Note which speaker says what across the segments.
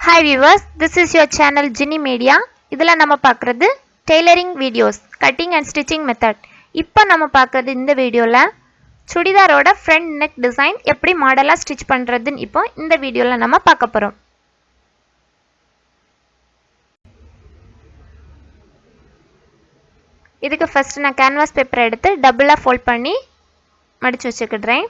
Speaker 1: Hi viewers, this is your channel Ginny Media. இதில் நம்ம பார்க்குறது tailoring videos cutting and stitching method. இப்போ நம்ம பார்க்குறது இந்த வீடியோவில் சுடிதாரோட ஃப்ரண்ட் நெக் டிசைன் எப்படி மாடலாக ஸ்டிச் பண்ணுறதுன்னு இப்போ இந்த வீடியோவில் நம்ம பார்க்க போகிறோம். இதுக்கு ஃபஸ்ட்டு நான் கேன்வாஸ் பேப்பரை எடுத்து டபுளாக ஃபோல்ட் பண்ணி மடித்து வச்சுக்கிடுறேன்.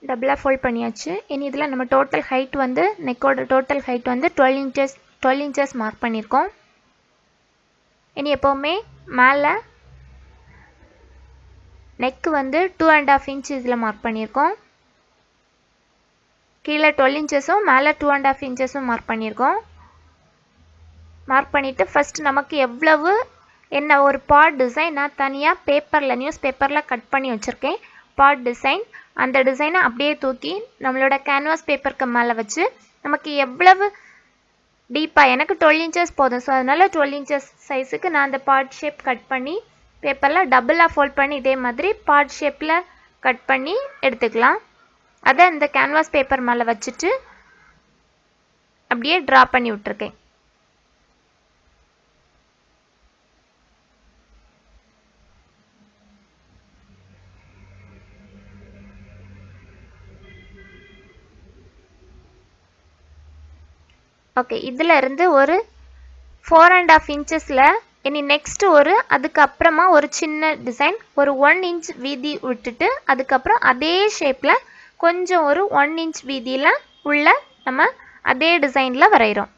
Speaker 1: டபுளாக ஃபோல்ட் பண்ணியாச்சு. இனி இதில் நம்ம டோட்டல் ஹைட் வந்து நெக்கோட டோட்டல் ஹைட் வந்து 12 இன்ச்சஸ் மார்க் பண்ணியிருக்கோம். இனி எப்போவுமே மேலே நெக்கு வந்து 2.5 இன்ச் இதில் மார்க் பண்ணியிருக்கோம். கீழே 12 இன்ச்சஸும் மேலே 2.5 இன்ச்சஸும் மார்க் பண்ணியிருக்கோம். மார்க் பண்ணிவிட்டு ஃபஸ்ட்டு நமக்கு எவ்வளவு என்ன ஒரு பார்ட் டிசைன் நான் தனியாக பேப்பரில் நியூஸ் பேப்பரில் கட் பண்ணி வச்சுருக்கேன். பார்ட் டிசைன் அந்த டிசைனை அப்படியே தூக்கி நம்மளோட கேன்வாஸ் பேப்பருக்கு மேலே வச்சு நமக்கு எவ்வளவு டீப்பாக எனக்கு 12 இன்ச்சஸ் போதும். ஸோ அதனால் 12 இன்ச்சஸ் சைஸுக்கு நான் அந்த பார்ட் ஷேப் கட் பண்ணி பேப்பரில் டபுளாக ஃபோல்ட் பண்ணி இதே மாதிரி பார்ட் ஷேப்பில் கட் பண்ணி எடுத்துக்கலாம். அதை இந்த கேன்வாஸ் பேப்பர் மேலே வச்சுட்டு அப்படியே ட்ரா பண்ணி விட்டுருக்கேன். ஓகே, இதில் இருந்து ஒரு 4.5 இன்ச்சஸில் இனி நெக்ஸ்ட்டு அதுக்கப்புறமா ஒரு சின்ன டிசைன் ஒரு 1 இன்ச் வீதி விட்டுட்டு அதுக்கப்புறம் அதே ஷேப்பில் கொஞ்சம் ஒரு 1 இன்ச் வீதியில் உள்ள நம்ம அதே டிசைனில் வரைகிறோம்.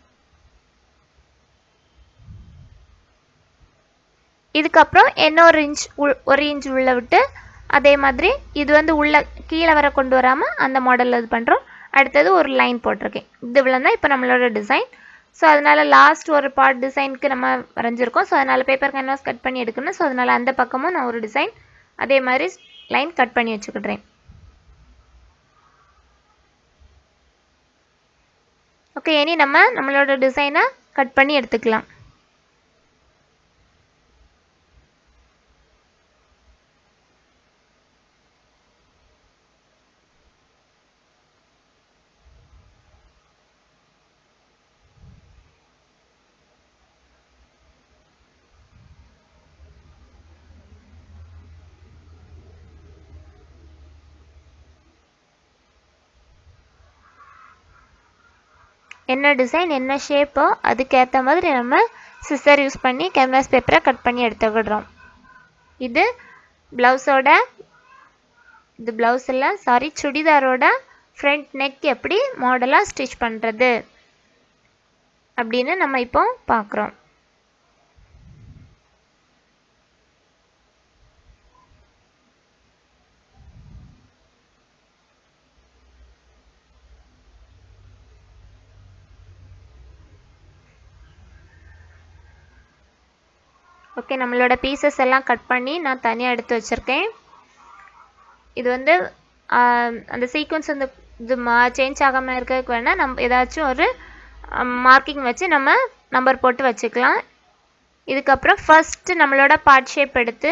Speaker 1: இதுக்கப்புறம் இன்னொரு ஒரு இன்ச் உள்ள விட்டு அதே மாதிரி இது வந்து உள்ள கீழே வர கொண்டு வராமல் அந்த மாடலில் இது பண்ணுறோம். அடுத்தது ஒரு லைன் போட்டிருக்கேன். இது இவ்வளோ தான் இப்போ நம்மளோட டிசைன். ஸோ அதனால் லாஸ்ட் ஒரு பார்ட் டிசைனுக்கு நம்ம வரைஞ்சிருக்கோம். ஸோ அதனால் பேப்பர் கேன்வாஸ் கட் பண்ணி எடுக்கணும். ஸோ அதனால் அந்த பக்கமும் நான் ஒரு டிசைன் அதே மாதிரி லைன் கட் பண்ணி வச்சுக்கிடுறேன். ஓகே, இனி நம்மளோட டிசைனை கட் பண்ணி எடுத்துக்கலாம். என்ன டிசைன் என்ன ஷேப்போ அதுக்கேற்ற மாதிரி நம்ம சிசர் யூஸ் பண்ணி கேன்வாஸ் பேப்பரை கட் பண்ணி எடுத்துக்கிடுறோம். இது சுடிதாரோட ஃப்ரண்ட் நெக் எப்படி மாடலாக ஸ்டிச் பண்ணுறது அப்படின்னு நம்ம இப்போ பார்க்குறோம். ஓகே, நம்மளோட பீசஸ் எல்லாம் கட் பண்ணி நான் தனியாக எடுத்து வச்சுருக்கேன். இது வந்து அந்த சீக்வன்ஸ் வந்து இது சேஞ்ச் ஆகாமல் இருக்கிறதுக்கு வேணால் நம்ம ஏதாச்சும் ஒரு மார்க்கிங் வச்சு நம்ம நம்பர் போட்டு வச்சுக்கலாம். இதுக்கப்புறம் ஃபஸ்ட்டு நம்மளோட பார்ட் ஷேப் எடுத்து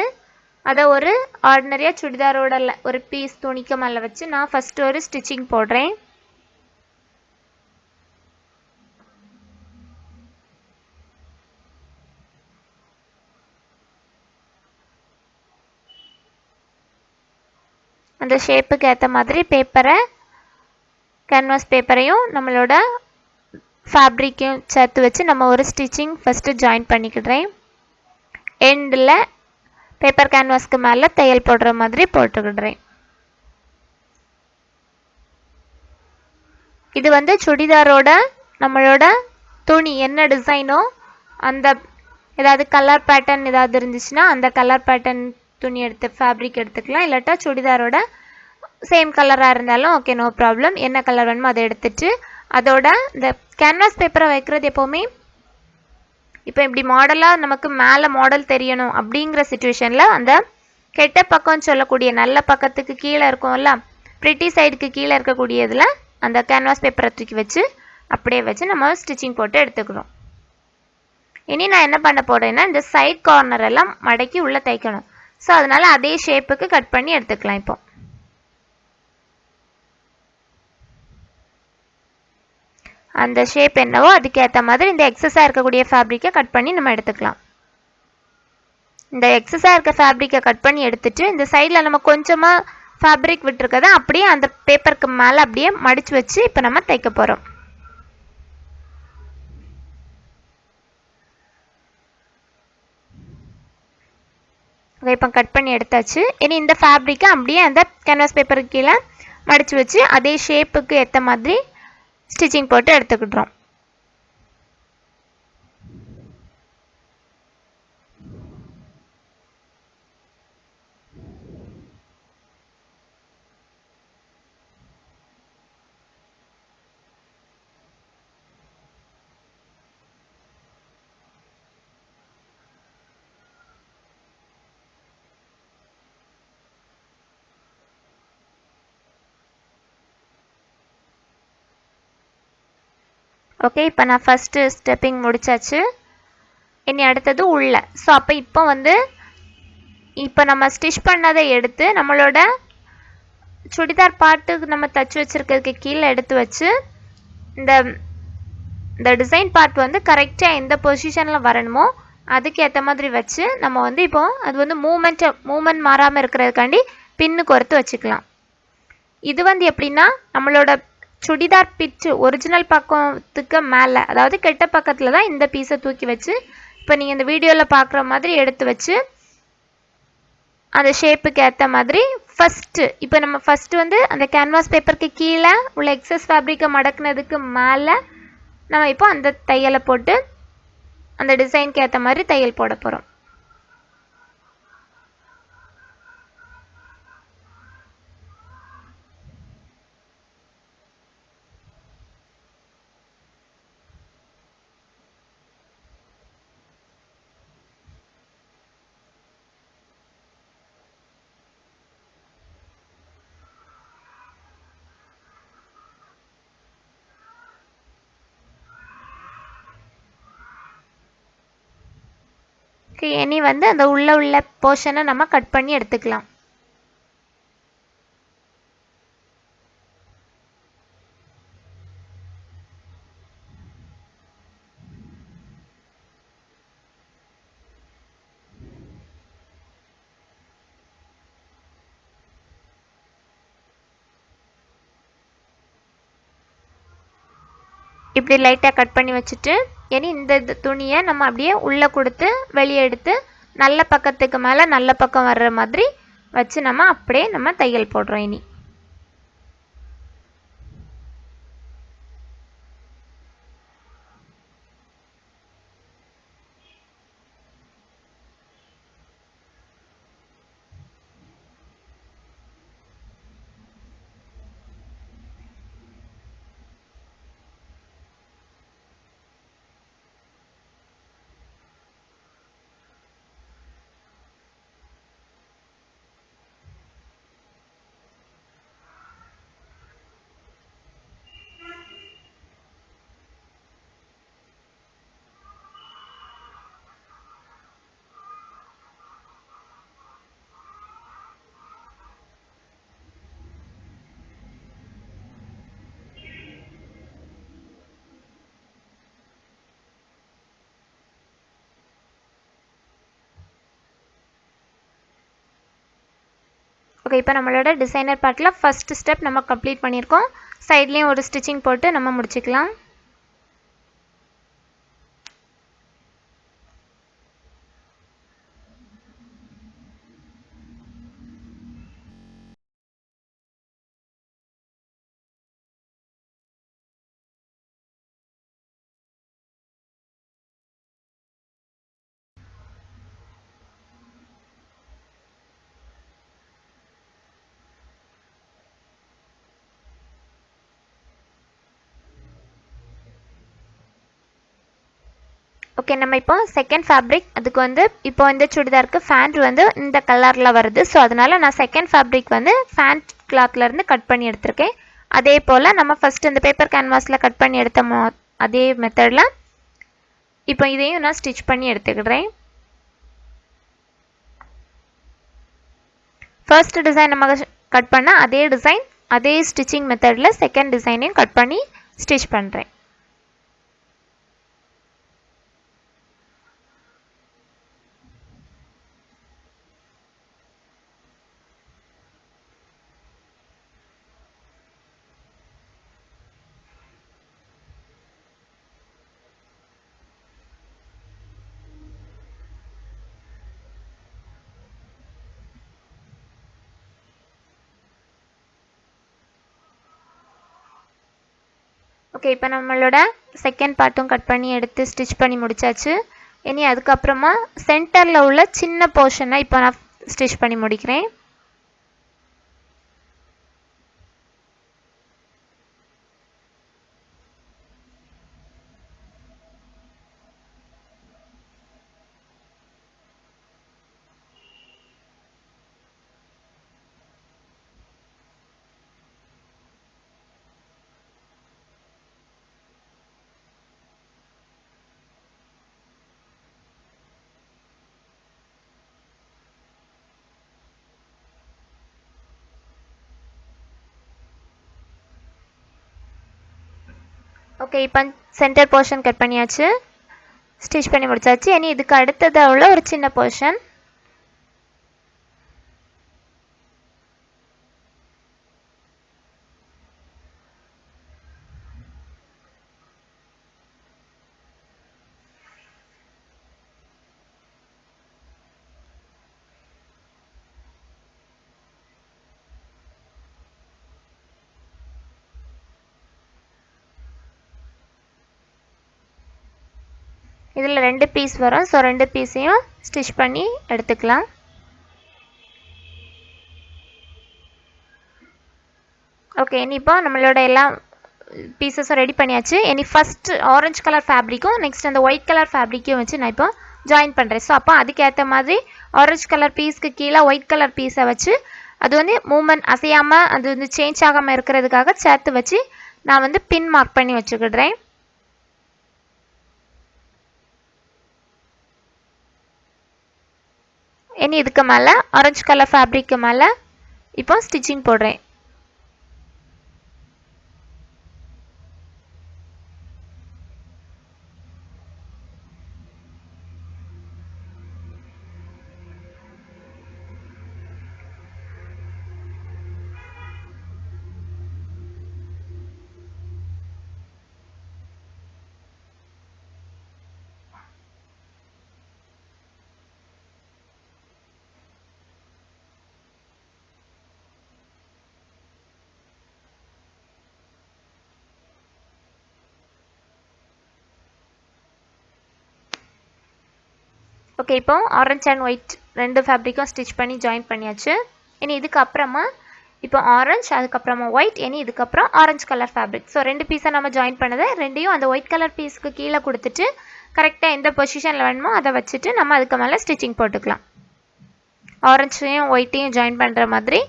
Speaker 1: அதை ஒரு ஆர்டினரியாக சுடிதாரோட ஒரு பீஸ் துணிக்கு மேலே வச்சு நான் ஃபஸ்ட்டு ஒரு ஸ்டிச்சிங் போடுறேன். அந்த ஷேப்புக்கு ஏற்ற மாதிரி கேன்வாஸ் பேப்பரையும் நம்மளோட ஃபேப்ரிக்கையும் சேர்த்து வச்சு நம்ம ஒரு ஸ்டிச்சிங் ஃபஸ்ட்டு ஜாயின் பண்ணிக்கிடுறேன். எண்டில் பேப்பர் கேன்வாஸ்க்கு மேலே தையல் போடுற மாதிரி போட்டுக்கிடுறேன். இது வந்து சுடிதாரோட நம்மளோட துணி என்ன டிசைனோ அந்த ஏதாவது கலர் பேட்டர்ன் ஏதாவது இருந்துச்சுன்னா அந்த கலர் பேட்டர்ன் துணி எடுத்து ஃபேப்ரிக் எடுத்துக்கலாம். இல்லாட்டா சுடிதாரோட சேம் கலராக இருந்தாலும் ஓகே, நோ ப்ராப்ளம். என்ன கலர் வேணுமோ அதை எடுத்துட்டு அதோட இந்த கேன்வாஸ் பேப்பரை வைக்கிறது எப்போவுமே இப்போ இப்படி மாடலாக நமக்கு மேலே மாடல் தெரியணும் அப்படிங்கிற சுச்சுவேஷனில் அந்த கெட்ட பக்கம் சொல்லக்கூடிய நல்ல பக்கத்துக்கு கீழே இருக்கும்ல, ப்ரிட்டி சைடுக்கு கீழே இருக்கக்கூடியதில் அந்த கேன்வாஸ் பேப்பரை தூக்கி வச்சு அப்படியே வச்சு நம்ம ஸ்டிச்சிங் போட்டு எடுத்துக்கணும். இனி நான் என்ன பண்ண போகிறேன்னா இந்த சைட் கார்னர் எல்லாம் மடக்கி உள்ளே தைக்கணும். ஸோ அதனால் அதே ஷேப்புக்கு கட் பண்ணி எடுத்துக்கலாம். இப்போ அந்த ஷேப் என்னவோ அதுக்கேற்ற மாதிரி இந்த எக்ஸஸாக இருக்கக்கூடிய ஃபேப்ரிக்கை கட் பண்ணி நம்ம எடுத்துக்கலாம். இந்த எக்ஸஸாக இருக்க ஃபேப்ரிக்கை கட் பண்ணி எடுத்துட்டு இந்த சைடில் நம்ம கொஞ்சமாக ஃபேப்ரிக் விட்டுருக்கதை அப்படியே அந்த பேப்பருக்கு மேலே அப்படியே மடித்து வச்சு இப்போ நம்ம தைக்க போகிறோம். இப்போ கட் பண்ணி எடுத்தாச்சு. இனி இந்த ஃபேப்ரிக்கை அப்படியே அந்த கேன்வாஸ் பேப்பருக்கு கீழே மடித்து வச்சு அதே ஷேப்புக்கு ஏற்ற மாதிரி ஸ்டிச்சிங் போட்டு எடுத்துக்கிட்டோம். ஓகே, இப்போ நான் ஃபஸ்ட்டு ஸ்டெப்பிங் முடிச்சாச்சு. இனி அடுத்தது உள்ள. ஸோ அப்போ இப்போ நம்ம ஸ்டிச் பண்ணதை எடுத்து நம்மளோட சுடிதார் பாட்டுக்கு நம்ம தச்சு வச்சுருக்கிறதுக்கு கீழே எடுத்து வச்சு இந்த டிசைன் பார்ட் கரெக்டாக எந்த பொசிஷனில் வரணுமோ அதுக்கு ஏற்ற மாதிரி வச்சு நம்ம இப்போ அது மூமெண்ட் மாறாமல் இருக்கிறதுக்காண்டி பின்னு கோர்த்து வச்சுக்கலாம். இது எப்படின்னா நம்மளோட சுடிதார் பிச்சு ஒரிஜினல் பக்கத்துக்கு மேலே, அதாவது கெட்ட பக்கத்தில் தான் இந்த பீஸை தூக்கி வச்சு இப்போ நீங்கள் இந்த வீடியோவில் பார்க்குற மாதிரி எடுத்து வச்சு அந்த ஷேப்புக்கு ஏற்ற மாதிரி இப்போ நம்ம ஃபஸ்ட்டு அந்த கேன்வாஸ் பேப்பருக்கு கீழே உள்ள எக்ஸஸ் ஃபேப்ரிக்கை மடக்குனதுக்கு மேலே நம்ம இப்போ அந்த தையலை போட்டு அந்த டிசைனுக்கு ஏற்ற மாதிரி தையல் போட போகிறோம். இனி அந்த உள்ள போர்ஷனை நம்ம கட் பண்ணி எடுத்துக்கலாம். இப்படி லைட்டாக கட் பண்ணி வச்சுட்டு இனி இந்த துணியை நம்ம அப்படியே உள்ளே கொடுத்து வெளியே எடுத்து நல்ல பக்கத்துக்கு மேலே நல்ல பக்கம் வர்ற மாதிரி வச்சு நம்ம அப்படியே நம்ம தையல் போடுறோம். இனி ஓகே, இப்போ நம்மளோட டிசைனர் பார்ட்டில் ஃபஸ்ட்டு ஸ்டெப் நம்ம கம்ப்ளீட் பண்ணியிருக்கோம். சைட்லேயும் ஒரு ஸ்டிச்சிங் போட்டு நம்ம முடிச்சுக்கலாம். ஓகே, நம்ம இப்போ செகண்ட் ஃபேப்ரிக் அதுக்கு இப்போ இந்த சுடிதாருக்கு ஃபேண்ட் இந்த கலரில் வருது. ஸோ அதனால் நான் செகண்ட் ஃபேப்ரிக் ஃபேண்ட் கிளாத்லேருந்து கட் பண்ணி எடுத்திருக்கேன். அதே போல் நம்ம ஃபஸ்ட் இந்த பேப்பர் கேன்வாஸில் கட் பண்ணி எடுத்த அதே மெத்தடில் இப்போ இதையும் நான் ஸ்டிச் பண்ணி எடுத்துக்கிறேன். ஃபர்ஸ்ட் டிசைன் நம்ம கட் பண்ண அதே டிசைன் அதே ஸ்டிச்சிங் மெத்தடில் செகண்ட் டிசைனையும் கட் பண்ணி ஸ்டிச் பண்ணுறேன். ஓகே, இப்போ நம்மளோட செகண்ட் பார்ட்டும் கட் பண்ணி எடுத்து ஸ்டிச் பண்ணி முடிச்சாச்சு. இனி அதுக்கப்புறமா சென்டரில் உள்ள சின்ன போர்ஷனை இப்போ நான் ஸ்டிச் பண்ணி முடிக்கிறேன். ஓகே, இப்போ சென்டர் போர்ஷன் கட் பண்ணியாச்சு, ஸ்டிச் பண்ணி முடிச்சாச்சு. இனி இதுக்கு அடுத்ததாக உள்ள ஒரு சின்ன போர்ஷன். இதில் 2 பீஸ் வரும். ஸோ 2 பீஸையும் ஸ்டிச் பண்ணி எடுத்துக்கலாம். ஓகே, இனி இப்போ நம்மளோட எல்லா பீசஸும் ரெடி பண்ணியாச்சு. இனி ஃபஸ்ட்டு ஆரஞ்சு கலர் ஃபேப்ரிக்கும் நெக்ஸ்ட் அந்த ஒயிட் கலர் ஃபேப்ரிக்கும் வச்சு நான் இப்போ ஜாயின் பண்ணுறேன். ஸோ அப்போ அதுக்கேற்ற மாதிரி ஆரஞ்சு கலர் பீஸ்க்கு கீழே ஒயிட் கலர் பீஸை வச்சு அது வந்து மூமெண்ட் அசையாமல் அது வந்து சேஞ்ச் ஆகாமல் இருக்கிறதுக்காக சேர்த்து வச்சு நான் வந்து பின் மார்க் பண்ணி வச்சுக்கிடுறேன். இனி இதுக்கு மேலே ஆரஞ்சு கலர் ஃபேப்ரிக்கு மேலே இப்போ ஸ்டிச்சிங் போடுறேன். ஓகே, இப்போ ஆரஞ்ச் அண்ட் ஒயிட் 2 ஃபேப்ரிக்கும் ஸ்டிச் பண்ணி ஜாயின் பண்ணியாச்சு. இனி இதுக்கப்புறமா இப்போ ஆரஞ்ச், அதுக்கப்புறமா ஒயிட், இனி இதுக்கப்புறம் ஆரஞ்சு கலர் ஃபேப்ரிக். ஸோ 2 பீஸை நம்ம ஜாயின் பண்ணதை ரெண்டையும் அந்த ஒயிட் கலர் பீஸுக்கு கீழே கொடுத்துட்டு கரெக்டாக எந்த பொசிஷனில் வேணுமோ அதை வச்சுட்டு நம்ம அதுக்கு மேலே ஸ்டிச்சிங் போட்டுக்கலாம். ஆரஞ்சையும் ஒயிட்டையும் ஜாயின் பண்ணுற மாதிரி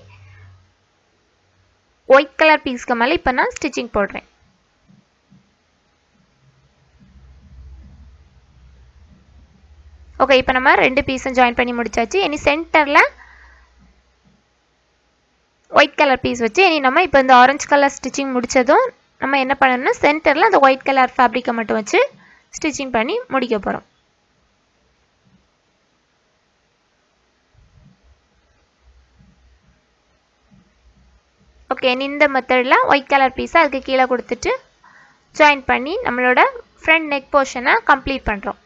Speaker 1: ஒயிட் கலர் பீஸ்க்கு மேலே இப்போ நான் ஸ்டிச்சிங் போடுறேன். ஓகே, இப்போ நம்ம 2 பீஸும் ஜாயின் பண்ணி முடிச்சாச்சு. இனி சென்டரில் ஒயிட் கலர் பீஸ் வச்சு இனி நம்ம இப்போ இந்த ஆரஞ்சு கலர் ஸ்டிச்சிங் முடித்ததும் நம்ம என்ன பண்ணணும்னா சென்டரில் அந்த ஒயிட் கலர் ஃபேப்ரிக்கை மட்டும் வச்சு ஸ்டிச்சிங் பண்ணி முடிக்க போகிறோம். ஓகே, இந்த மெத்தடில் ஒயிட் கலர் பீஸை அதுக்கு கீழே கொடுத்துட்டு ஜாயின் பண்ணி நம்மளோட ஃப்ரண்ட் நெக் போர்ஷனை கம்ப்ளீட் பண்ணுறோம்.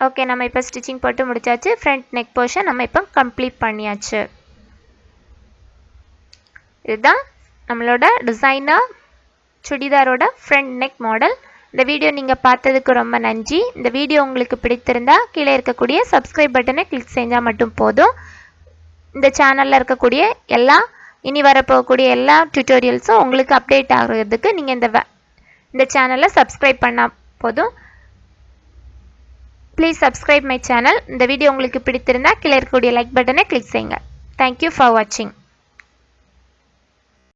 Speaker 1: ஓகே, நம்ம இப்போ ஸ்டிச்சிங் போட்டு முடிச்சாச்சு. ஃப்ரண்ட் நெக் போர்ஷன் நம்ம இப்போ கம்ப்ளீட் பண்ணியாச்சு. இதுதான் நம்மளோட டிசைனர் சுடிதாரோட ஃப்ரண்ட் நெக் மாடல். இந்த வீடியோ நீங்கள் பார்த்ததுக்கு ரொம்ப நன்றி. இந்த வீடியோ உங்களுக்கு பிடித்திருந்தா கீழே இருக்கக்கூடிய சப்ஸ்கிரைப் பட்டனை கிளிக் செஞ்சால் மட்டும் போதும். இந்த சேனலில் இருக்கக்கூடிய இனி வரப்போகக்கூடிய எல்லா டியூட்டோரியல்ஸும் உங்களுக்கு அப்டேட் ஆகிறதுக்கு நீங்கள் இந்த சேனலை சப்ஸ்கிரைப் பண்ணால் போதும். Please subscribe my channel. இந்த வீடியோ உங்களுக்கு பிடித்திருந்தா கீழே இருக்கக்கூடிய லைக் பட்டனை கிளிக் செய்யுங்க. தேங்க்யூ ஃபார் வாட்சிங்.